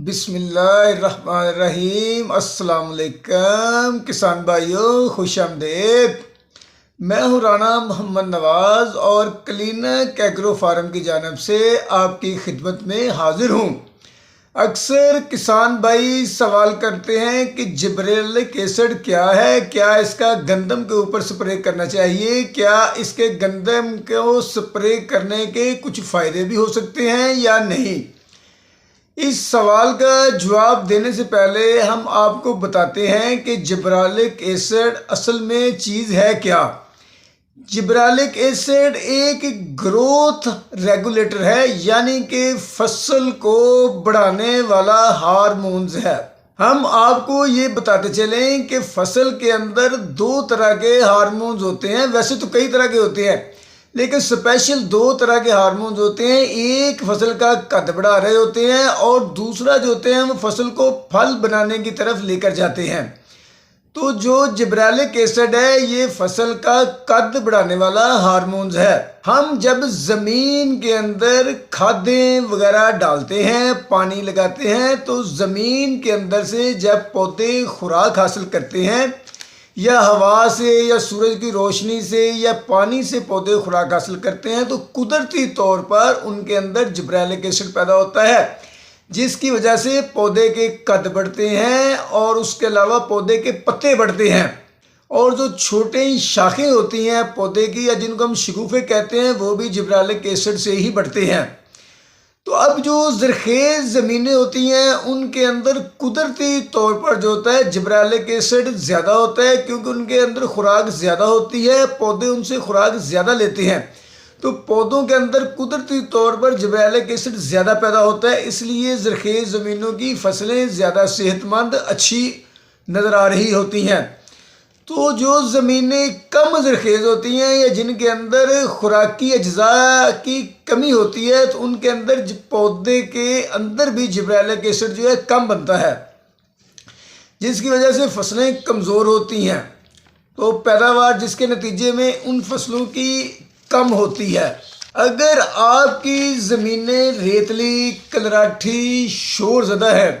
بسم اللہ الرحمن الرحیم۔ السلام علیکم کسان بھائیوں، خوش آمدید۔ میں ہوں رانا محمد نواز اور کلینک ایگرو فارم کی جانب سے آپ کی خدمت میں حاضر ہوں۔ اکثر کسان بھائی سوال کرتے ہیں کہ جبریلک ایسڈ کیا ہے، کیا اس کا گندم کے اوپر سپرے کرنا چاہیے، کیا اس کے گندم کو سپرے کرنے کے کچھ فائدے بھی ہو سکتے ہیں یا نہیں۔ اس سوال کا جواب دینے سے پہلے ہم آپ کو بتاتے ہیں کہ جبریلک ایسڈ اصل میں چیز ہے کیا۔ جبریلک ایسڈ ایک گروتھ ریگولیٹر ہے، یعنی کہ فصل کو بڑھانے والا ہارمونز ہے۔ ہم آپ کو یہ بتاتے چلیں کہ فصل کے اندر دو طرح کے ہارمونز ہوتے ہیں، ویسے تو کئی طرح کے ہوتے ہیں لیکن اسپیشل دو طرح کے ہارمونز ہوتے ہیں۔ ایک فصل کا قد بڑھا رہے ہوتے ہیں اور دوسرا جو ہوتے ہیں وہ فصل کو پھل بنانے کی طرف لے کر جاتے ہیں۔ تو جو جبریلک ایسڈ ہے یہ فصل کا قد بڑھانے والا ہارمونز ہے۔ ہم جب زمین کے اندر کھادیں وغیرہ ڈالتے ہیں، پانی لگاتے ہیں، تو زمین کے اندر سے جب پودے خوراک حاصل کرتے ہیں یا ہوا سے یا سورج کی روشنی سے یا پانی سے پودے خوراک حاصل کرتے ہیں تو قدرتی طور پر ان کے اندر جبریلک ایسڈ پیدا ہوتا ہے، جس کی وجہ سے پودے کے قد بڑھتے ہیں اور اس کے علاوہ پودے کے پتے بڑھتے ہیں، اور جو چھوٹے شاخیں ہوتی ہیں پودے کی یا جن کو ہم شگوفے کہتے ہیں وہ بھی جبریلک ایسڈ سے ہی بڑھتے ہیں۔ تو اب جو زرخیز زمینیں ہوتی ہیں ان کے اندر قدرتی طور پر جو ہوتا ہے جبریلک ایسڈ زیادہ ہوتا ہے، کیونکہ ان کے اندر خوراک زیادہ ہوتی ہے، پودے ان سے خوراک زیادہ لیتے ہیں، تو پودوں کے اندر قدرتی طور پر جبریلک ایسڈ زیادہ پیدا ہوتا ہے، اس لیے زرخیز زمینوں کی فصلیں زیادہ صحت مند اچھی نظر آ رہی ہوتی ہیں۔ تو جو زمینیں کم زرخیز ہوتی ہیں یا جن کے اندر خوراکی اجزاء کی کمی ہوتی ہے تو ان کے اندر پودے کے اندر بھی جبریلک ایسڈ جو ہے کم بنتا ہے، جس کی وجہ سے فصلیں کمزور ہوتی ہیں، تو پیداوار جس کے نتیجے میں ان فصلوں کی کم ہوتی ہے۔ اگر آپ کی زمینیں ریتلی، کلراٹھی، شور زدہ ہے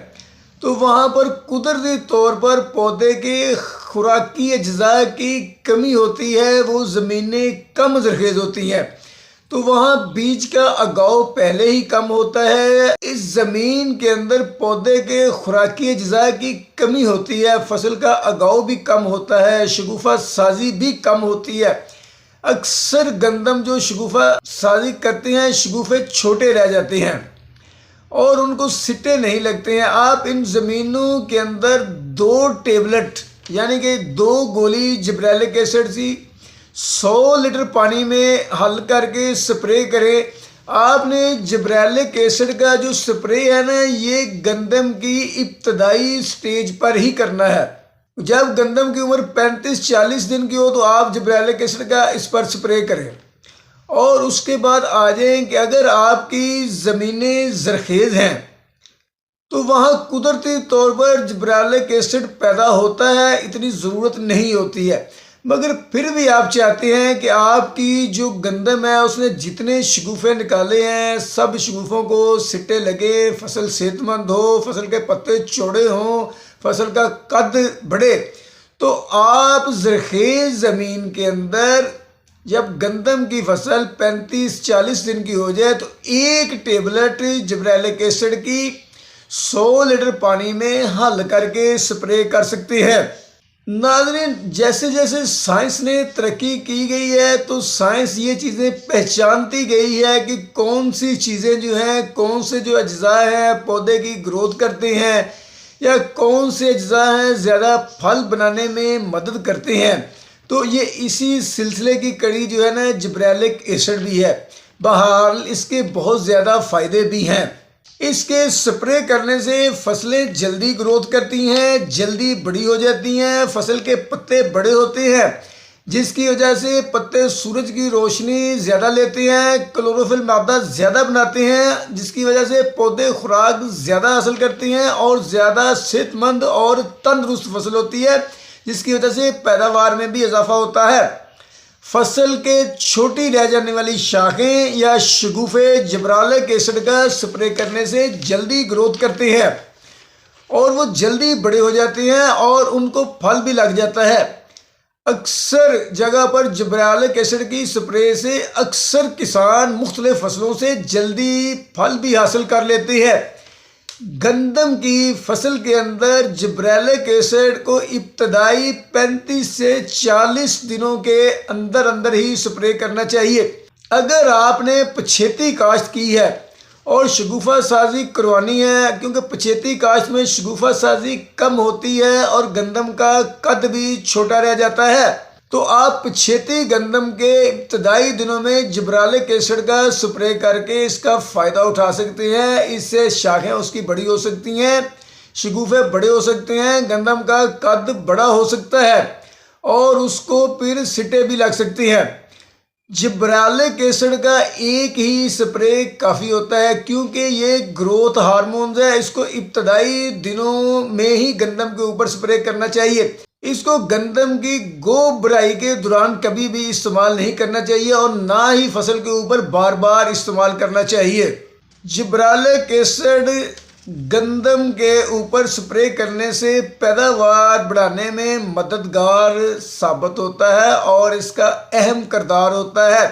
تو وہاں پر قدرتی طور پر پودے کے خوراکی اجزاء کی کمی ہوتی ہے، وہ زمینیں کم زرخیز ہوتی ہیں، تو وہاں بیج کا اگاؤ پہلے ہی کم ہوتا ہے۔ اس زمین کے اندر پودے کے خوراکی اجزاء کی کمی ہوتی ہے، فصل کا اگاؤ بھی کم ہوتا ہے، شگوفہ سازی بھی کم ہوتی ہے۔ اکثر گندم جو شگوفہ سازی کرتے ہیں شگوفے چھوٹے رہ جاتے ہیں اور ان کو سٹے نہیں لگتے ہیں۔ آپ ان زمینوں کے اندر 2 ٹیبلٹ یعنی کہ 2 گولی جبریلک ایسڈ کی 100 لیٹر پانی میں حل کر کے سپرے کریں۔ آپ نے جبریلک ایسڈ کا جو سپرے ہے نا یہ گندم کی ابتدائی سٹیج پر ہی کرنا ہے۔ جب گندم کی عمر 35-40 دن کی ہو تو آپ جبریلک ایسڈ کا اس پر سپرے کریں، اور اس کے بعد آ جائیں کہ اگر آپ کی زمینیں زرخیز ہیں تو وہاں قدرتی طور پر جبریلک ایسڈ پیدا ہوتا ہے، اتنی ضرورت نہیں ہوتی ہے، مگر پھر بھی آپ چاہتے ہیں کہ آپ کی جو گندم ہے اس نے جتنے شگوفے نکالے ہیں سب شگوفوں کو سٹے لگے، فصل صحت مند ہو، فصل کے پتے چوڑے ہوں، فصل کا قد بڑھے، تو آپ زرخیز زمین کے اندر جب گندم کی فصل 35-40 دن کی ہو جائے تو 1 ٹیبلٹ جبریلک ایسڈ کی 100 لیٹر پانی میں حل کر کے سپرے کر سکتے ہیں۔ ناظرین، جیسے جیسے سائنس نے ترقی کی گئی ہے تو سائنس یہ چیزیں پہچانتی گئی ہے کہ کون سی چیزیں جو ہیں، کون سے جو اجزاء ہیں پودے کی گروتھ کرتے ہیں یا کون سے اجزاء ہیں زیادہ پھل بنانے میں مدد کرتے ہیں، تو یہ اسی سلسلے کی کڑی جو ہے نا جبریلک ایسڈ بھی ہے۔ بہرحال اس کے بہت زیادہ فائدے بھی ہیں۔ اس کے سپرے کرنے سے فصلیں جلدی گروتھ کرتی ہیں، جلدی بڑی ہو جاتی ہیں، فصل کے پتے بڑے ہوتے ہیں، جس کی وجہ سے پتے سورج کی روشنی زیادہ لیتے ہیں، کلوروفل مادہ زیادہ بناتے ہیں، جس کی وجہ سے پودے خوراک زیادہ حاصل کرتے ہیں اور زیادہ صحت مند اور تندرست فصل ہوتی ہے، جس کی وجہ سے پیداوار میں بھی اضافہ ہوتا ہے۔ فصل کے چھوٹی رہ جانے والی شاخیں یا شگوفے جبریلک ایسڈ کا سپرے کرنے سے جلدی گروتھ کرتے ہیں۔ اور وہ جلدی بڑے ہو جاتے ہیں اور ان کو پھل بھی لگ جاتا ہے۔ اکثر جگہ پر جبرالک ایسڈ کی سپرے سے اکثر کسان مختلف فصلوں سے جلدی پھل بھی حاصل کر لیتے ہیں۔ گندم کی فصل کے اندر جبرالک ایسڈ کو ابتدائی 35 سے 40 دنوں کے اندر ہی سپرے کرنا چاہیے۔ اگر آپ نے پچھیتی کاشت کی ہے اور شگوفہ سازی کروانی ہے، کیونکہ پچھیتی کاشت میں شگوفہ سازی کم ہوتی ہے اور گندم کا قد بھی چھوٹا رہ جاتا ہے، تو آپ پچھیتی گندم کے ابتدائی دنوں میں جبرالک ایسڈ کا سپرے کر کے اس کا فائدہ اٹھا سکتے ہیں۔ اس سے شاخیں اس کی بڑی ہو سکتی ہیں، شگوفے بڑے ہو سکتے ہیں، گندم کا قد بڑا ہو سکتا ہے اور اس کو پھر سٹے بھی لگ سکتی ہیں۔ جبرالک ایسڈ کا ایک ہی سپرے کافی ہوتا ہے، کیونکہ یہ گروتھ ہارمونز ہے۔ اس کو ابتدائی دنوں میں ہی گندم کے اوپر سپرے کرنا چاہیے۔ اس کو گندم کی گو بڑھائی کے دوران کبھی بھی استعمال نہیں کرنا چاہیے اور نہ ہی فصل کے اوپر بار بار استعمال کرنا چاہیے۔ جبرالک ایسڈ گندم کے اوپر سپرے کرنے سے پیداوار بڑھانے میں مددگار ثابت ہوتا ہے اور اس کا اہم کردار ہوتا ہے،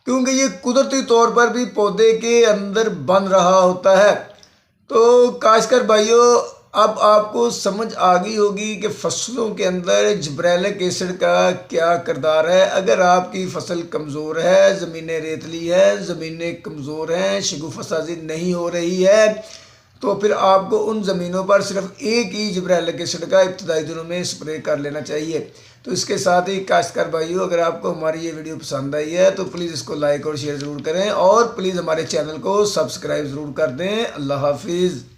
کیونکہ یہ قدرتی طور پر بھی پودے کے اندر بن رہا ہوتا ہے۔ تو کاشتکار بھائیوں، اب آپ کو سمجھ آ گئی ہوگی کہ فصلوں کے اندر جبرالک ایسڈ کا کیا کردار ہے۔ اگر آپ کی فصل کمزور ہے، زمینیں ریتلی ہے، زمینیں کمزور ہیں، شگوفہ سازی نہیں ہو رہی ہے، تو پھر آپ کو ان زمینوں پر صرف ایک ہی جبرالک ایسڈ کا ابتدائی دنوں میں سپرے کر لینا چاہیے۔ تو اس کے ساتھ ہی کاشتکار بھائیوں، اگر آپ کو ہماری یہ ویڈیو پسند آئی ہے تو پلیز اس کو لائک اور شیئر ضرور کریں اور پلیز ہمارے چینل کو سبسکرائب ضرور کر دیں۔ اللہ حافظ۔